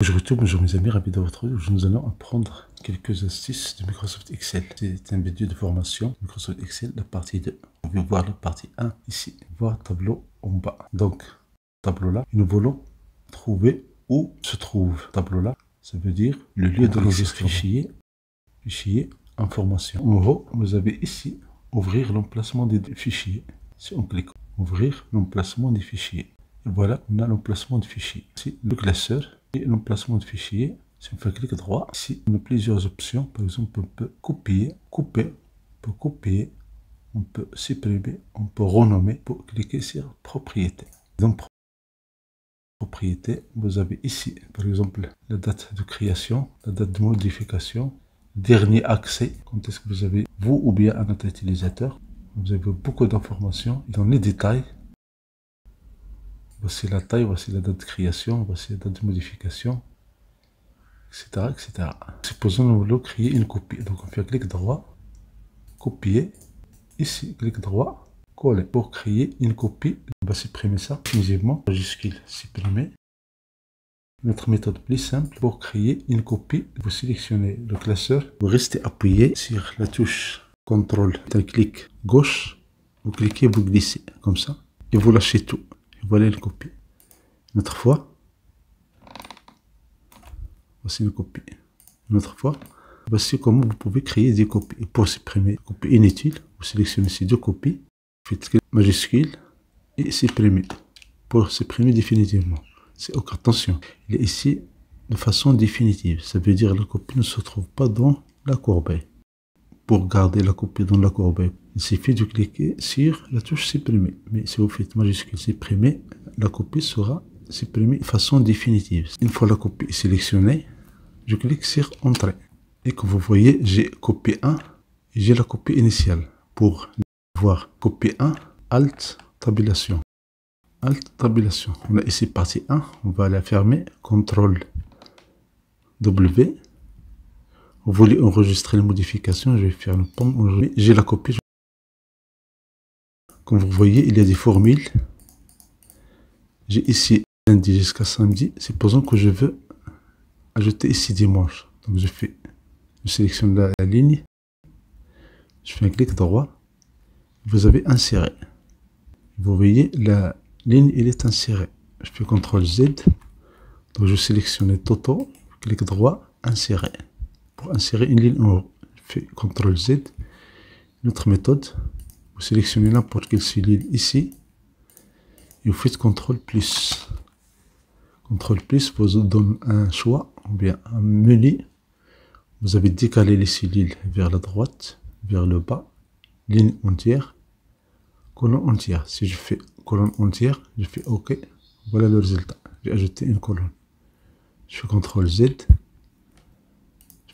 Bonjour mes amis, ravi de vous retrouver. Nous allons apprendre quelques astuces de Microsoft Excel. C'est un vidéo de formation Microsoft Excel, la partie 2. On va voir la partie 1 ici, voir tableau en bas. Donc, tableau là, nous voulons trouver où se trouve tableau là. Ça veut dire le lieu de l'enregistrement. Fichier, information. En haut, vous avez ici, ouvrir l'emplacement des fichiers. Si on clique, ouvrir l'emplacement des fichiers. Et voilà, on a l'emplacement de fichier. Ici, le classeur. Et l'emplacement de fichier, si on fait clic droit, ici on a plusieurs options. Par exemple, on peut copier, on peut supprimer, on peut renommer pour cliquer sur propriété. Donc, propriété, vous avez ici, par exemple, la date de création, la date de modification, dernier accès, quand est-ce que vous avez, vous ou bien un autre utilisateur. Vous avez beaucoup d'informations dans les détails. Voici la taille, voici la date de création, voici la date de modification, etc. etc. Supposons que nous voulons créer une copie. Donc on fait clic droit, copier, ici, clic droit, coller. Pour créer une copie, on va supprimer ça définitivement, majuscule, supprimer. Notre méthode plus simple, pour créer une copie, vous sélectionnez le classeur, vous restez appuyé sur la touche CTRL, un clic gauche, vous cliquez, vous glissez, comme ça, et vous lâchez tout. Voilà une copie. Une autre fois, voici une copie. Une autre fois, voici comment vous pouvez créer des copies. Et pour supprimer une copie inutile, vous sélectionnez ces deux copies, faites clic majuscule et supprimer. Pour supprimer définitivement. C'est ok, attention, il est ici de façon définitive. Ça veut dire que la copie ne se trouve pas dans la corbeille. Pour garder la copie dans la corbeille, il suffit de cliquer sur la touche supprimer. Mais si vous faites majuscule supprimer, la copie sera supprimée de façon définitive. Une fois la copie est sélectionnée, je clique sur entrée. Et comme vous voyez, j'ai copie 1 et j'ai la copie initiale. Pour voir copie 1, Alt, tabulation. Alt, tabulation. On a ici partie 1, on va la fermer, CTRL W. Vous voulez enregistrer les modifications, je vais faire une pomme. J'ai la copie. Comme vous voyez, il y a des formules. J'ai ici lundi jusqu'à samedi. Supposons que je veux ajouter ici dimanche. Donc je sélectionne la ligne. Je fais un clic droit. Vous avez inséré. Vous voyez, la ligne, elle est insérée. Je fais CTRL Z. Donc je sélectionne Toto. Clic droit, insérer. Pour insérer une ligne en haut, je fais CTRL Z. Une autre méthode, vous sélectionnez n'importe quelle cellule ici et vous faites CTRL plus. CTRL plus vous donne un choix ou bien un menu. Vous avez décalé les cellules vers la droite, vers le bas, ligne entière, colonne entière. Si je fais colonne entière, je fais OK. Voilà le résultat. J'ai ajouté une colonne. Je fais CTRL Z.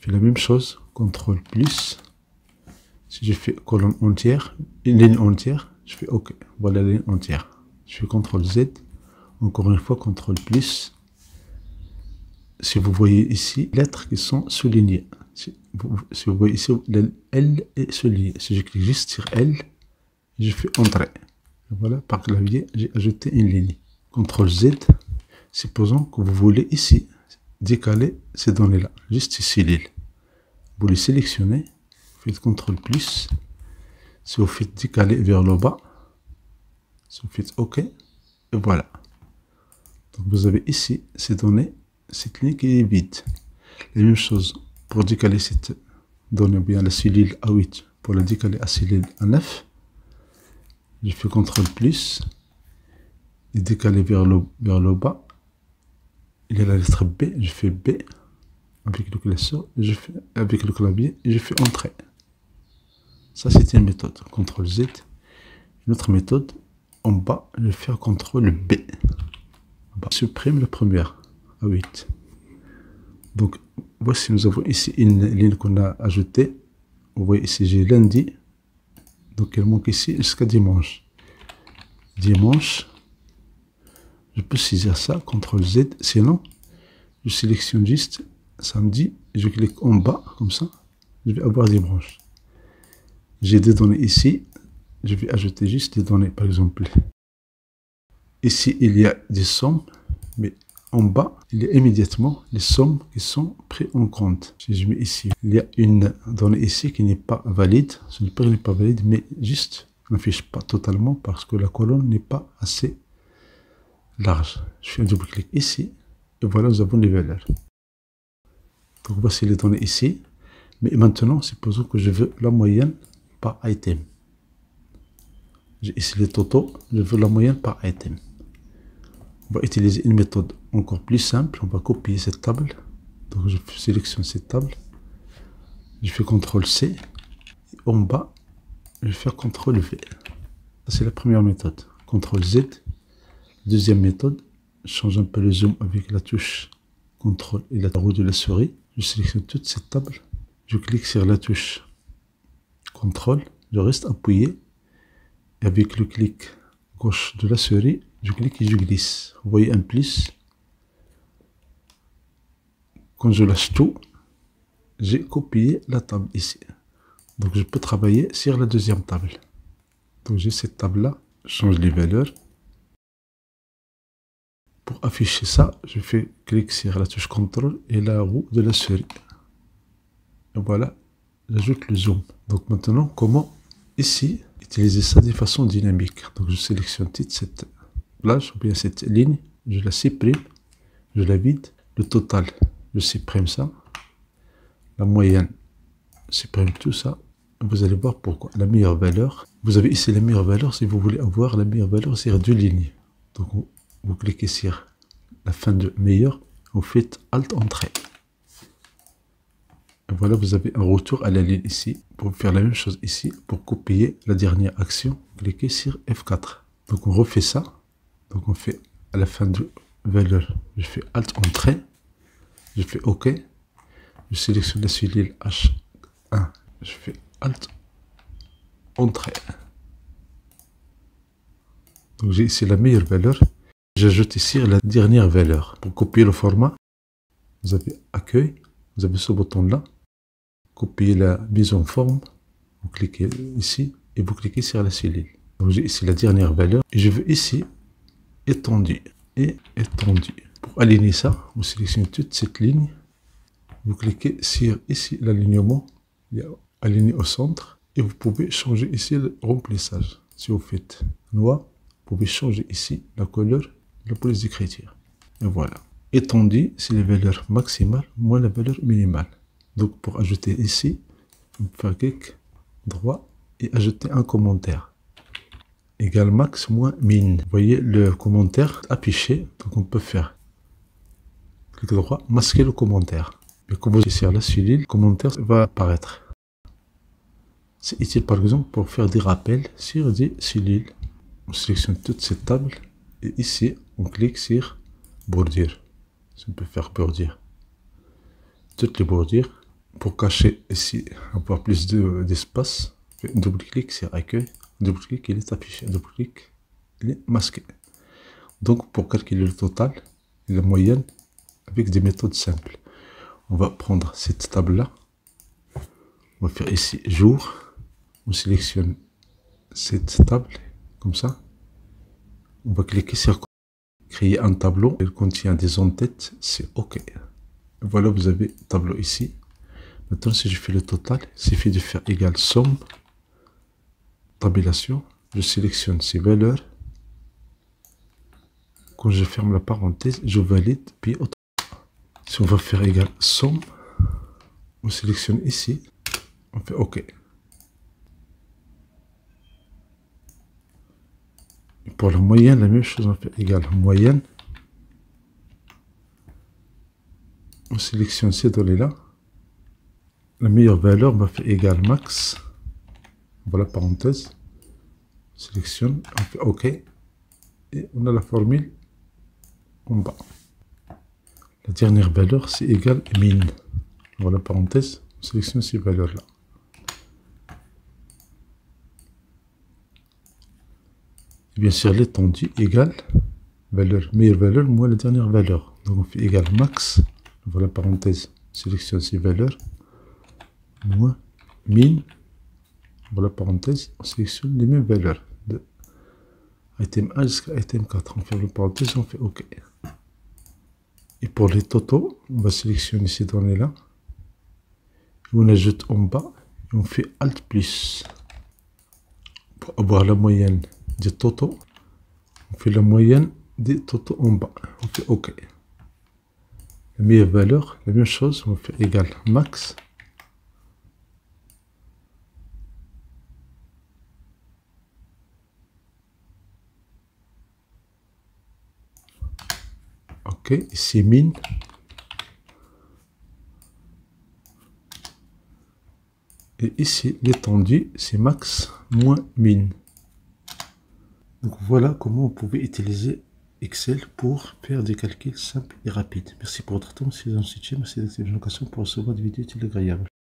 La même chose, CTRL plus. Si je fais colonne entière, une ligne entière, je fais OK. Voilà la ligne entière. Je fais CTRL Z. Encore une fois, CTRL plus. Si vous voyez ici, les lettres qui sont soulignées. Si vous voyez ici, L est souligné. Si je clique juste sur L, je fais Entrée. Voilà, par clavier, j'ai ajouté une ligne. CTRL Z. Supposons que vous voulez ici décaler ces données-là. Juste ici, l'île. Vous les sélectionnez, faites CTRL plus, si vous faites décaler vers le bas, si vous faites OK, et voilà. Donc vous avez ici ces données, cette ligne qui est vide. La même chose pour décaler cette donnée, bien la cellule A8, pour la décaler à cellule A9, je fais CTRL plus, et décaler vers le bas, il y a la lettre B, je fais B, avec le classeur, avec le clavier, et je fais Entrée. Ça, c'est une méthode. CTRL Z. Une autre méthode, en bas, je vais faire CTRL B. Je supprime la première, A8. Donc, voici, nous avons ici une ligne qu'on a ajoutée. Vous voyez ici, j'ai lundi. Donc, elle manque ici jusqu'à dimanche. Dimanche, je peux saisir ça, CTRL Z. Sinon, je sélectionne juste samedi, je clique en bas, comme ça, je vais avoir des branches. J'ai des données ici, je vais ajouter juste des données, par exemple. Ici, il y a des sommes, mais en bas, il y a immédiatement les sommes qui sont prises en compte. Si je mets ici, il y a une donnée ici qui n'est pas valide. Ce n'est pas valide, mais juste n'affiche pas totalement parce que la colonne n'est pas assez large. Je fais un double clic ici et voilà, nous avons les valeurs. Donc voici les données ici. Mais maintenant, supposons que je veux la moyenne par item. J'ai ici les totaux, je veux la moyenne par item. On va utiliser une méthode encore plus simple. On va copier cette table. Donc je sélectionne cette table. Je fais CTRL-C. Et en bas, je vais faire CTRL-V. Ça, c'est la première méthode. CTRL-Z. Deuxième méthode, je change un peu le zoom avec la touche CTRL et la roue de la souris. Je sélectionne toute cette table. Je clique sur la touche CTRL. Je reste appuyé. Et avec le clic gauche de la souris, je clique et je glisse. Vous voyez un plus. Quand je lâche tout, j'ai copié la table ici. Donc je peux travailler sur la deuxième table. Donc j'ai cette table-là, je change les valeurs. Pour afficher ça, je fais clic sur la touche CTRL et la roue de la souris. Et voilà, j'ajoute le zoom. Donc maintenant, comment ici utiliser ça de façon dynamique? Donc je sélectionne toute cette plage ou bien cette ligne, je la supprime, je la vide. Le total, je supprime ça. La moyenne, je supprime tout ça. Vous allez voir pourquoi. La meilleure valeur, vous avez ici la meilleure valeur si vous voulez avoir la meilleure valeur sur deux lignes. Donc vous cliquez sur la fin de meilleur, vous faites Alt Entrée. Et voilà, vous avez un retour à la ligne ici. Pour faire la même chose ici, pour copier la dernière action, cliquez sur F4. Donc on refait ça. Donc on fait à la fin de valeur, je fais Alt Entrée, je fais OK. Je sélectionne la cellule H1, je fais Alt Entrée. Donc j'ai ici la meilleure valeur. J'ajoute ici la dernière valeur. Pour copier le format, vous avez Accueil, vous avez ce bouton-là. Copier la mise en forme, vous cliquez ici et vous cliquez sur la cellule. Donc j'ai ici la dernière valeur et je veux ici étendu et étendu. Pour aligner ça, vous sélectionnez toute cette ligne, vous cliquez sur ici l'alignement, aligné au centre et vous pouvez changer ici le remplissage. Si vous faites noir, vous pouvez changer ici la couleur de la police d'écriture. Et voilà. Étendu, c'est la valeur maximale moins la valeur minimale. Donc pour ajouter ici, vous faites clic droit et ajouter un commentaire. Égal max moins min. Vous voyez le commentaire affiché. Donc on peut faire clic droit, masquer le commentaire. Et comme vous êtes sur la cellule, le commentaire va apparaître. C'est utile par exemple pour faire des rappels sur des cellules. On sélectionne toute cette table et ici on clique sur bordure. On peut faire bordure. Toutes les bordures. Pour cacher ici, avoir plus d'espace, double clic sur accueil, double clic, il est affiché, double clic, il est masqué. Donc pour calculer le total et la moyenne avec des méthodes simples, on va prendre cette table là, on va faire ici jour, on sélectionne cette table comme ça, on va cliquer sur créer un tableau, il contient des en-têtes, c'est OK. Voilà, vous avez le tableau ici. Maintenant, si je fais le total, il suffit de faire égal somme, tabulation, je sélectionne ces valeurs. Quand je ferme la parenthèse, je valide, puis autre. Si on va faire égal somme, on sélectionne ici, on fait OK. Et pour la moyenne, la même chose, on fait égal moyenne. On sélectionne ces données-là. La meilleure valeur va faire égal max. Voilà, parenthèse. On sélectionne, on fait OK. Et on a la formule en bas. La dernière valeur, c'est égal min. Voilà, parenthèse. On sélectionne ces valeurs-là. Et bien sûr, l'étendue égale valeur, meilleure valeur moins la dernière valeur. Donc on fait égal max. Voilà, parenthèse. On sélectionne ces valeurs. Moins min, voilà parenthèse, on sélectionne les mêmes valeurs de item 1 jusqu'à item 4. On ferme la parenthèse, on fait OK. Et pour les totaux, on va sélectionner ces données-là. On ajoute en bas et on fait Alt plus. Pour avoir la moyenne des totaux, on fait la moyenne des totaux en bas. On fait OK. La meilleure valeur, la même chose, on fait égal max. OK, ici min. Et ici, l'étendue, c'est max moins min. Donc voilà comment on pouvait utiliser Excel pour faire des calculs simples et rapides. Merci pour votre temps, si vous en soutien, merci d'activer la notification pour recevoir des vidéos utiles et agréables.